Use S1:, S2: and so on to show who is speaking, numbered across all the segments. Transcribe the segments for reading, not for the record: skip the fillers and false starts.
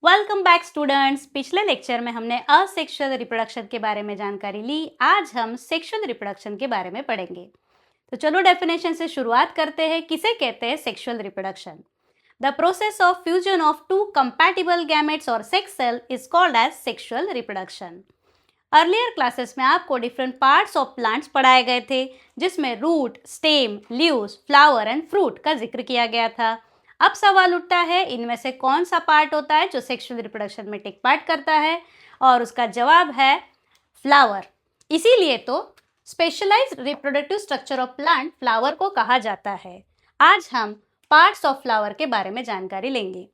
S1: Welcome back students. पिछले lecture में हमने असेक्सुअल रिप्रोडक्शन के बारे में जानकारी ली। आज हम सेक्सुअल रिप्रोडक्शन के बारे में पढ़ेंगे। तो चलो डेफिनेशन से शुरुआत करते हैं। किसे कहते हैं sexual reproduction? The process of fusion of two compatible gametes और sex cell is called as sexual reproduction. Earlier classes में आपको डिफरेंट पार्ट्स ऑफ प्लांट्स पढ़ाए गए थे, जिसमें root, stem, leaves, flower and fruit का जिक्र किया गया था। अब सवाल उठता है, इनमें से कौन सा पार्ट होता है जो सेक्सुअल रिप्रोडक्शन में टेक पार्ट करता है? और उसका जवाब है फ्लावर। इसीलिए तो specialised reproductive structure of plant flower को कहा जाता है। आज हम पार्ट्स ऑफ फ्लावर के बारे में जानकारी लेंगे।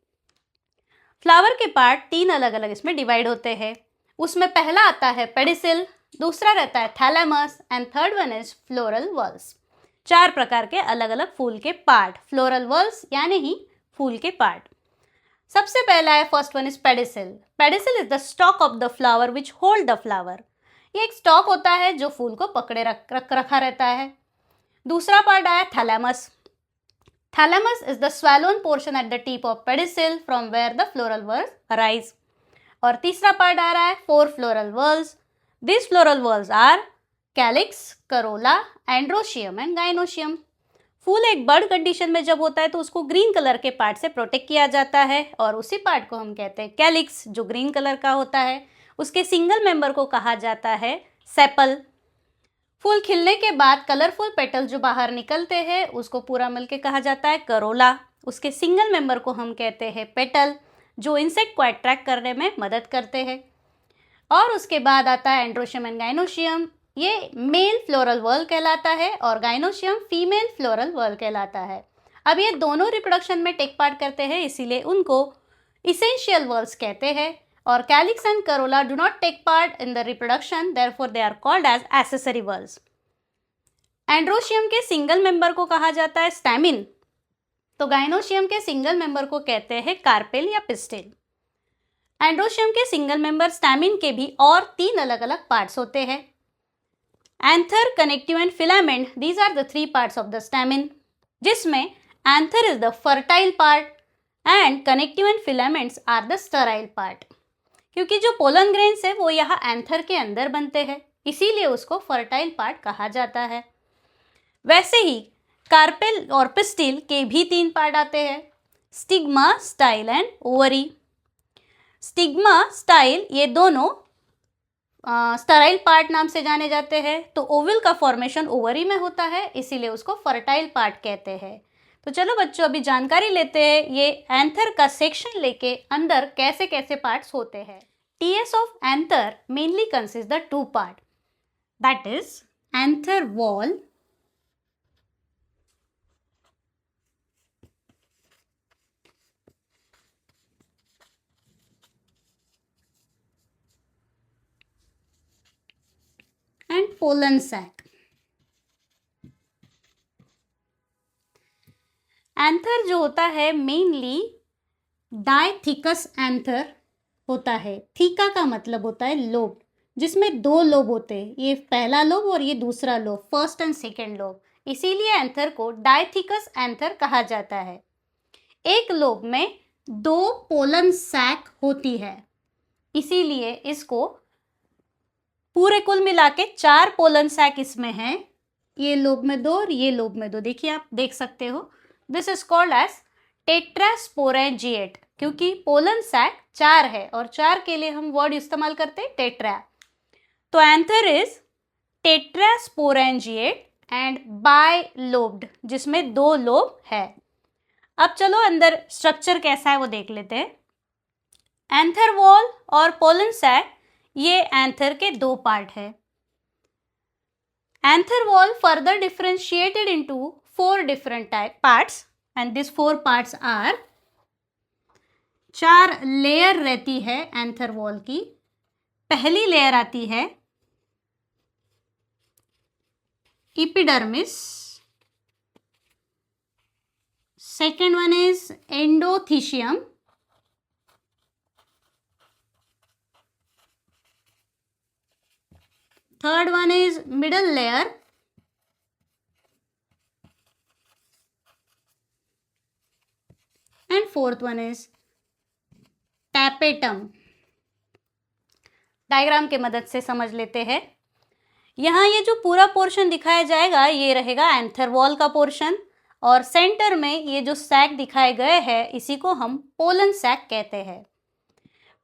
S1: फ्लावर के पार्ट तीन अलग अलग इसमें डिवाइड होते हैं। उसमें पहला आता है पेडिसिल, दूसरा रहता है thalamus and third one is floral walls. चार प्रकार के अलग अलग फूल के पार्ट, फ्लोरल वॉल्स यानी ही फूल के पार्ट। सबसे पहला है, first one is pedicel. Pedicel is the stock of the flower which hold the flower. ये एक स्टॉक होता है जो फूल को पकड़े रखा रहता है। दूसरा पार्ट आया thalamus. Thalamus is the swollen portion at the tip of pedicel from where the floral whorls arise. और तीसरा पार्ट आ रहा है four floral whorls. These floral whorls are calyx, corolla, androecium and gynoecium. फूल एक bird condition में जब होता है तो उसको ग्रीन कलर के पार्ट से प्रोटेक्ट किया जाता है और उसी पार्ट को हम कहते हैं कैलिक्स, जो ग्रीन कलर का होता है। उसके सिंगल मेंबर को कहा जाता है सेपल। फूल खिलने के बाद कलरफुल पेटल जो बाहर निकलते हैं उसको पूरा मिलके कहा जाता है करोला। उसके सिंगल मेंबर को हम कहते हैं पेटल, जो इंसेक्ट को अट्रैक्ट करने में मदद करते हैं। और उसके बाद आता है एंड्रोशियम एंड गाइनोशियम। ये मेल फ्लोरल वर्ल कहलाता है और गाइनोशियम फीमेल फ्लोरल वर्ल कहलाता है। अब ये दोनों रिप्रोडक्शन में टेक पार्ट करते हैं, इसीलिए उनको इसेंशियल वर्ल्स कहते हैं। और calyx and corolla do not take part in the reproduction, therefore they are called as accessory whorls. Androecium के सिंगल मेंबर को कहा जाता है स्टैमिन, तो गाइनोशियम के सिंगल मेंबर को कहते हैं कार्पेल या पिस्टिल। एंड्रोशियम के सिंगल मेंबर स्टैमिन के भी और तीन अलग अलग पार्ट्स होते हैं, anther, connective and filament. These are the three parts of the stamen, जिसमें anther is the fertile part and connective and filaments are the sterile part. क्योंकि जो पोलन ग्रेन्स है वो यहाँ एंथर के अंदर बनते हैं, इसीलिए उसको फर्टाइल पार्ट कहा जाता है। वैसे ही कार्पेल और पिस्टिल के भी तीन पार्ट आते हैं, stigma, style and ovary. Stigma, style ये दोनों स्टराइल पार्ट नाम से जाने जाते हैं, तो ओवल का फॉर्मेशन ओवरी में होता है, इसीलिए उसको फर्टाइल पार्ट कहते हैं। तो चलो बच्चों, अभी जानकारी लेते हैं ये एंथर का सेक्शन लेके अंदर कैसे कैसे पार्ट्स होते हैं। TS of anther mainly consist the two part, that is anther wall and pollen sac. Anther जो होता है मेनली डायथिकस एंथर होता है। थीका का मतलब होता है लोब, जिसमें दो लोब होते हैं, ये पहला लोब और ये दूसरा lobe, first and second lobe. इसीलिए एंथर को डायथिकस एंथर कहा जाता है। एक लोब में दो पोलन सैक होती है, इसीलिए इसको पूरे कुल मिला के चार पोलन सैक इसमें हैं। ये लोब में दो और ये लोब में दो, देखिए आप देख सकते हो। This is called as tetrasporangiate, क्योंकि पोलन सैक चार है और चार के लिए हम वर्ड इस्तेमाल करते हैं टेट्रा। तो anther is tetrasporangiate and bilobed, जिसमें दो लोब है। अब चलो अंदर स्ट्रक्चर कैसा है वो देख लेते हैं। एंथर वॉल और पोलन सैक ये एंथर के दो पार्ट है। Anther wall further differentiated into four different type parts and this four parts are, चार लेयर रहती है एंथर वॉल की। पहली लेयर आती है epidermis, second one is endothecium, third one is middle layer, and fourth one is tapetum tapetum. Diagram के मदद से समझ लेते हैं। यहाँ ये जो पूरा पोर्शन दिखाया जाएगा ये रहेगा एंथर वॉल का पोर्शन, और सेंटर में ये जो सैक दिखाए गए हैं इसी को हम पोलन सैक कहते हैं।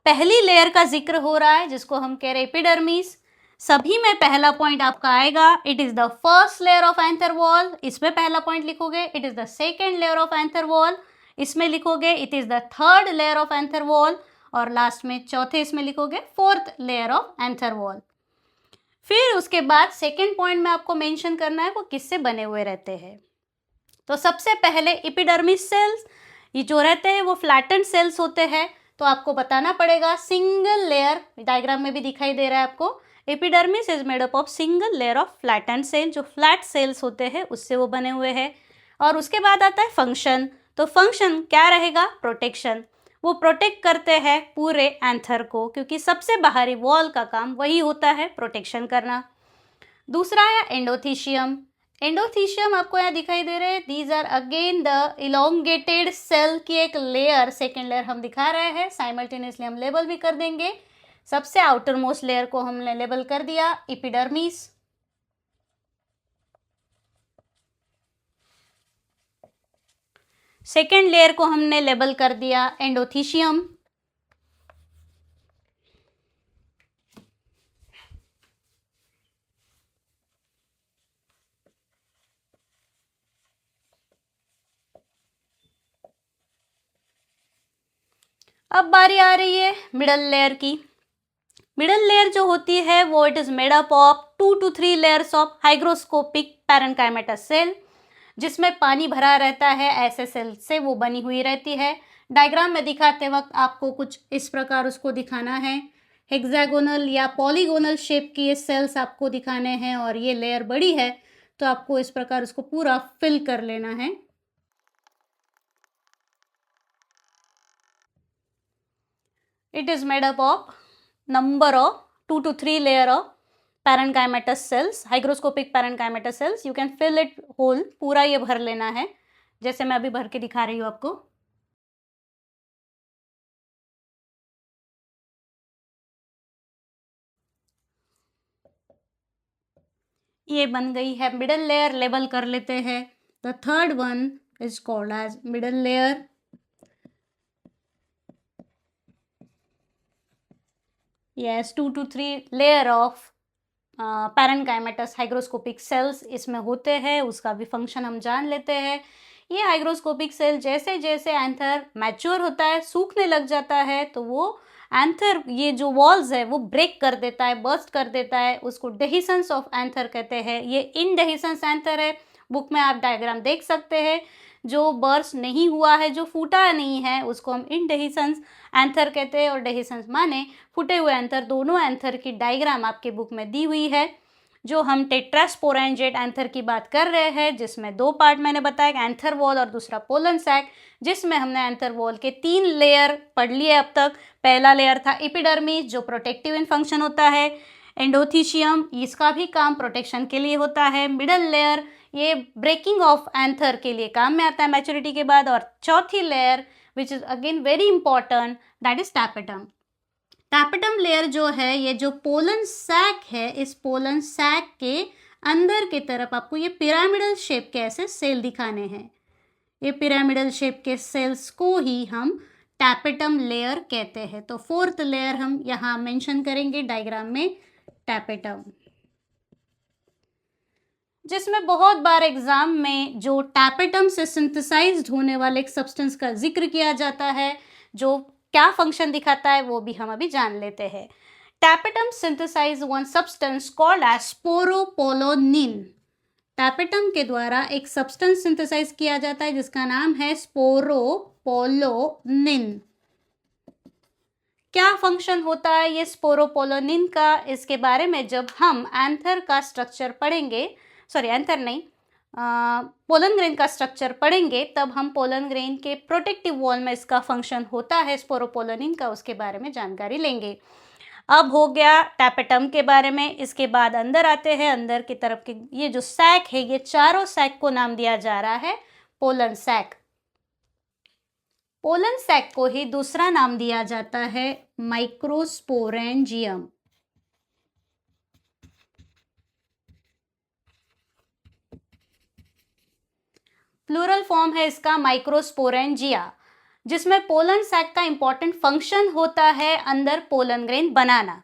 S1: पहली लेयर का जिक्र हो रहा है जिसको हम कह रहे हैं एपिडर्मिस। सभी में पहला पॉइंट आपका आएगा, it is the first layer of anther wall, इसमें पहला पॉइंट लिखोगे। It is the second layer of anther wall, इसमें लिखोगे it is the third layer of anther wall, और लास्ट में चौथे इसमें लिखोगे fourth layer of anther wall. फिर उसके बाद सेकेंड पॉइंट में आपको मेंशन करना है वो किससे बने हुए रहते हैं। तो सबसे पहले एपिडर्मिस सेल्स ये जो रहते हैं वो फ्लैटेंड सेल्स होते हैं। तो आपको बताना पड़ेगा सिंगल लेयर, डायग्राम में भी दिखाई दे रहा है आपको, epidermis is made up of single layer of flattened cell, जो फ्लैट सेल्स होते हैं उससे वो बने हुए हैं। और उसके बाद आता है फंक्शन। तो फंक्शन क्या रहेगा, प्रोटेक्शन। वो प्रोटेक्ट करते हैं पूरे एंथर को, क्योंकि सबसे बाहरी वॉल का काम वही होता है, प्रोटेक्शन करना। दूसरा है एंडोथीशियम। एंडोथीशियम आपको यहाँ दिखाई दे रहे हैं, these are again the elongated cell की एक लेयर, सेकेंड लेयर हम दिखा रहे हैं, साइमल्टेनियसली हम लेबल भी कर देंगे। सबसे आउटर मोस्ट लेयर को हमने लेबल कर दिया एपिडर्मिस। सेकेंड लेयर को हमने लेबल कर दिया एंडोथीशियम। अब बारी आ रही है मिडल लेयर की। मिडल लेयर जो होती है वो it is made up of 2 to 3 layers of hygroscopic parenchymatous cell, जिसमें पानी भरा रहता है, ऐसे सेल से वो बनी हुई रहती है। डायग्राम में दिखाते वक्त आपको कुछ इस प्रकार उसको दिखाना है, हेक्सागोनल या पॉलीगोनल शेप की ये सेल्स आपको दिखाने हैं, और ये लेयर बड़ी है तो आपको इस प्रकार उसको पूरा फिल कर लेना है। It is made up of number of 2 to 3 layer of parenchymatous cells, hygroscopic parenchymatous cells. You can fill it whole, पूरा ये भर लेना है, जैसे मैं अभी भर के दिखा रही हूँ आपको। ये बन गई है मिडल लेयर, लेबल कर लेते हैं। The third one is called as middle layer. Yes, 2 to 3 layer of parenchymatous hygroscopic cells इसमें होते हैं, उसका भी फंक्शन हम जान लेते हैं। ये हाइग्रोस्कोपिक सेल जैसे जैसे एंथर मैच्योर होता है, सूखने लग जाता है, तो वो एंथर ये जो वॉल्स है वो ब्रेक कर देता है, बर्स्ट कर देता है, उसको डेहिसेंस ऑफ एंथर कहते हैं। ये इनडेहिसेंस एंथर है, बुक में आप डायग्राम देख सकते हैं। जो बर्स्ट नहीं हुआ है, जो फूटा नहीं है, उसको हम इनडेहिसेंस एंथर कहते हैं, और डेहिसेंस माने फूटे हुए एंथर। दोनों एंथर की डायग्राम आपके बुक में दी हुई है। जो हम टेट्रास्पोरेंजेट एंथर की बात कर रहे हैं, जिसमें 2 पार्ट मैंने बताया, एंथर वॉल और दूसरा पोलन सैक, जिसमें हमने एंथर वॉल के 3 लेयर पढ़ लिए अब तक। पहला लेयर था एपिडर्मिस, जो प्रोटेक्टिव इन फंक्शन होता है। एंडोथीशियम, इसका भी काम प्रोटेक्शन के लिए होता है। मिडल लेयर ये ब्रेकिंग ऑफ एंथर के लिए काम में आता है मैच्योरिटी के बाद। और चौथी layer which is again very important, that is tapetum. Tapetum layer जो है, ये जो पोलन सैक है, इस पोलन सैक के अंदर की तरफ आपको ये पिरामिडल शेप के ऐसे सेल दिखाने हैं। ये पिरामिडल शेप के सेल्स को ही हम टैपेटम लेयर कहते हैं। तो फोर्थ लेयर हम यहाँ मेंशन करेंगे डायग्राम में, टैपेटम, जिसमें बहुत बार एग्जाम में जो टैपेटम से सिंथेसाइज्ड होने वाले एक सब्सटेंस का जिक्र किया जाता है, जो क्या फंक्शन दिखाता है वो भी हम अभी जान लेते हैं। Tapetum synthesize one substance called as sporopollenin. Tapetum के द्वारा एक सब्सटेंस सिंथेसाइज किया जाता है जिसका नाम है स्पोरोपोलोनिन। क्या फंक्शन होता है ये स्पोरोपोलोनिन का, इसके बारे में जब हम एंथर का स्ट्रक्चर पढ़ेंगे, सॉरी एंथर नहीं, पोलन ग्रेन का स्ट्रक्चर पढ़ेंगे, तब हम पोलन ग्रेन के प्रोटेक्टिव वॉल में इसका फंक्शन होता है स्पोरोपोलोनिन का, उसके बारे में जानकारी लेंगे। अब हो गया टैपेटम के बारे में। इसके बाद अंदर आते हैं, अंदर की तरफ के ये जो सैक है, ये चारों सैक को नाम दिया जा रहा है पोलन सैक। पोलन सैक को ही दूसरा नाम दिया जाता है माइक्रोस्पोरेंजियम। प्लूरल फॉर्म है इसका माइक्रोस्पोरेंजिया, जिसमें पोलन सैक का इंपॉर्टेंट फंक्शन होता है अंदर पोलन ग्रेन बनाना।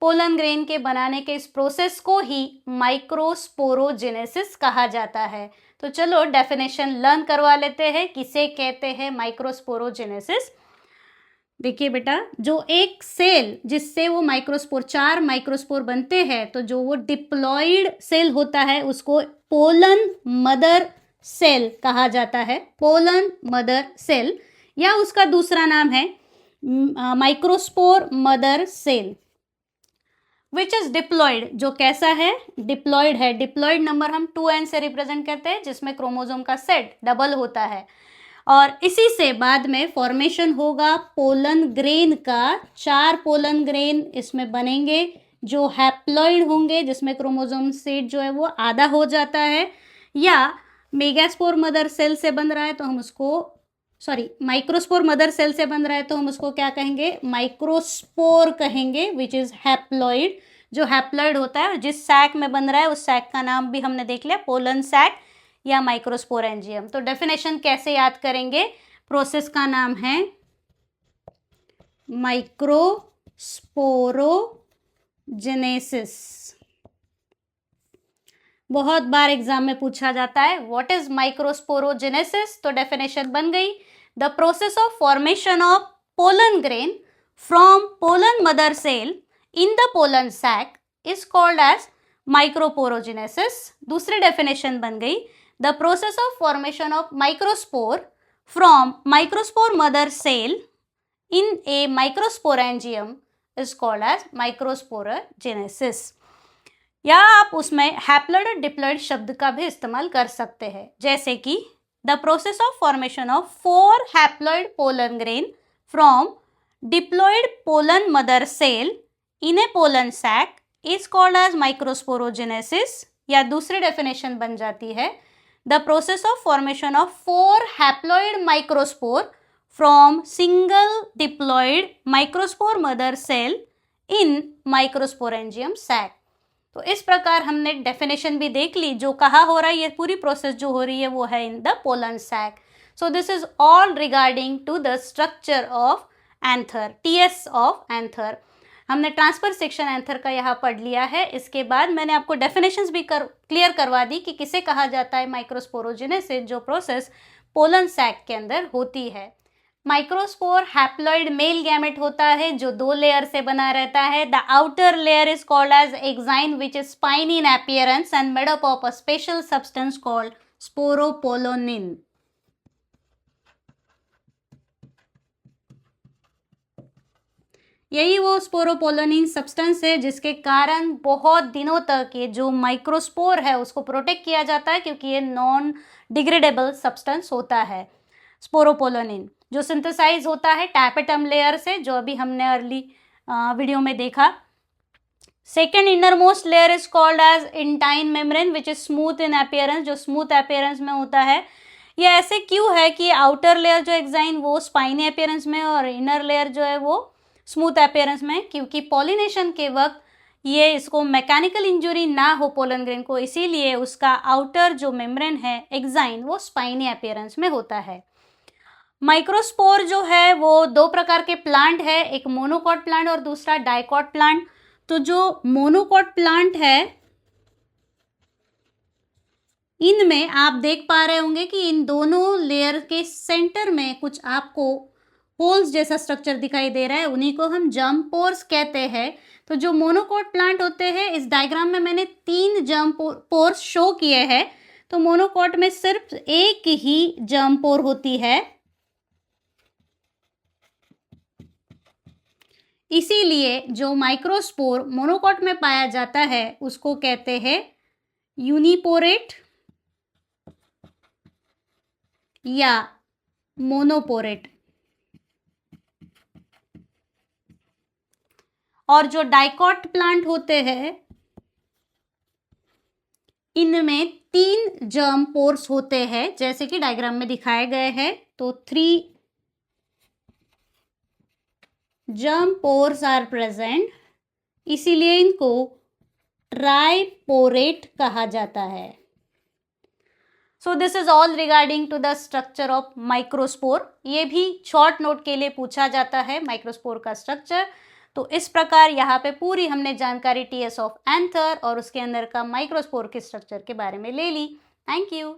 S1: पोलन ग्रेन के बनाने के इस प्रोसेस को ही माइक्रोस्पोरोजेनेसिस कहा जाता है। तो चलो डेफिनेशन लर्न करवा लेते हैं, किसे कहते हैं माइक्रोस्पोरोजेनेसिस। देखिए बेटा, जो एक सेल जिससे वो माइक्रोस्पोर 4 माइक्रोस्पोर बनते हैं, तो जो वो डिप्लॉइड सेल होता है उसको पोलन मदर सेल कहा जाता है। पोलन मदर सेल, या उसका दूसरा नाम है microspore mother cell, which is diploid. जो कैसा है? डिप्लॉइड है। डिप्लॉइड नंबर हम 2n से रिप्रेजेंट करते हैं, जिसमें क्रोमोसोम का सेट डबल होता है, और इसी से बाद में फॉर्मेशन होगा पोलन ग्रेन का। 4 पोलन ग्रेन इसमें बनेंगे जो हैप्लॉइड होंगे, जिसमें क्रोमोसोम सेट जो है वो आधा हो जाता है। या मेगास्पोर मदर सेल से बन रहा है तो हम उसको माइक्रोस्पोर मदर सेल से बन रहा है तो हम उसको क्या कहेंगे? माइक्रोस्पोर कहेंगे, विच इज हैप्लॉइड। जो हैप्लॉइड होता है, जिस सैक में बन रहा है उस सैक का नाम भी हमने देख लिया, पोलन सैक या माइक्रोस्पोरेंजियम। तो डेफिनेशन कैसे याद करेंगे? प्रोसेस का नाम है माइक्रोस्पोरोजेनेसिस। बहुत बार एग्जाम में पूछा जाता है व्हाट इज माइक्रोस्पोरोजेनेसिस, तो डेफिनेशन बन गई, the process of formation of pollen grain from pollen mother cell in the pollen sac is called as microsporogenesis. दूसरी डेफिनेशन बन गई, the process of formation of microspore from microspore mother cell in a microsporangium is called as microsporogenesis. या आप उसमें haploid और diploid शब्द का भी इस्तेमाल कर सकते हैं, जैसे कि the process of formation of 4 haploid pollen grain from diploid pollen mother cell in a pollen sac is called as microsporogenesis. या दूसरी डेफिनेशन बन जाती है, the process of formation of 4 haploid microspore from single diploid microspore mother cell in microsporangium sac. तो इस प्रकार हमने definition भी देख ली, जो कहा हो रहा है, ये पूरी प्रोसेस जो हो रही है वो है in the pollen sac. So this is all regarding to the structure of anther, TS of anther. हमने ट्रांसफर सेक्शन एंथर का यहाँ पढ़ लिया है। इसके बाद मैंने आपको डेफिनेशंस भी क्लियर करवा दी कि किसे कहा जाता है माइक्रोस्पोरोजेनेसिस, जो प्रोसेस पोलन सैक के अंदर होती है। माइक्रोस्पोर हैप्लॉइड मेल गैमेट होता है जो 2 लेयर से बना रहता है। The outer layer is called as exine which is spiny in appearance and made up of a special substance called sporopollenin. यही वो स्पोरोपोलोनिन सब्सटेंस है जिसके कारण बहुत दिनों तक ये जो माइक्रोस्पोर है उसको प्रोटेक्ट किया जाता है, क्योंकि ये नॉन डिग्रेडेबल सब्सटेंस होता है। स्पोरोपोलोनिन जो सिंथेसाइज होता है टैपेटम लेयर से, जो अभी हमने अर्ली वीडियो में देखा। Second inner most layer is called as intine membrane which is smooth in appearance, जो स्मूथ अपीयरेंस में होता है। ये ऐसे क्यों है कि आउटर लेयर जो एक्साइन वो स्पाइनी अपीयरेंस में और इनर लेयर जो है वो स्मूथ अपीयरेंस में, क्योंकि पॉलिनेशन के वक्त ये इसको मैकेनिकल इंजुरी ना हो पोलन ग्रेन को, इसीलिए उसका आउटर जो मेम्ब्रेन है एक्साइन वो स्पाइनी अपीयरेंस में होता है। माइक्रोस्पोर जो है वो 2 प्रकार के प्लांट है, एक मोनोकॉट प्लांट और दूसरा डाइकॉट प्लांट। तो जो मोनोकॉट प्लांट है इनमें आप देख पा रहे होंगे कि इन दोनों लेयर के सेंटर में कुछ आपको होल्स जैसा स्ट्रक्चर दिखाई दे रहा है, उन्हीं को हम जर्म पोर्स कहते हैं। तो जो मोनोकॉट प्लांट होते हैं, इस डायग्राम में मैंने 3 जर्म पोर्स शो किए हैं। तो मोनोकॉट में सिर्फ एक ही जर्म पोर होती है, इसीलिए जो माइक्रोस्पोर मोनोकॉट में पाया जाता है उसको कहते हैं यूनिपोरेट या मोनोपोरेट। और जो डाइकॉट प्लांट होते हैं इनमें 3 जर्म पोर्स होते हैं, जैसे कि डायग्राम में दिखाए गए हैं। तो 3 जर्म पोर्स आर प्रेजेंट, इसीलिए इनको ट्राइपोरेट कहा जाता है। So this is all regarding to the structure of microspore. ये भी शॉर्ट नोट के लिए पूछा जाता है माइक्रोस्पोर का स्ट्रक्चर। तो इस प्रकार यहाँ पे पूरी हमने जानकारी टीएस ऑफ एंथर और उसके अंदर का माइक्रोस्पोर के स्ट्रक्चर के बारे में ले ली। Thank you.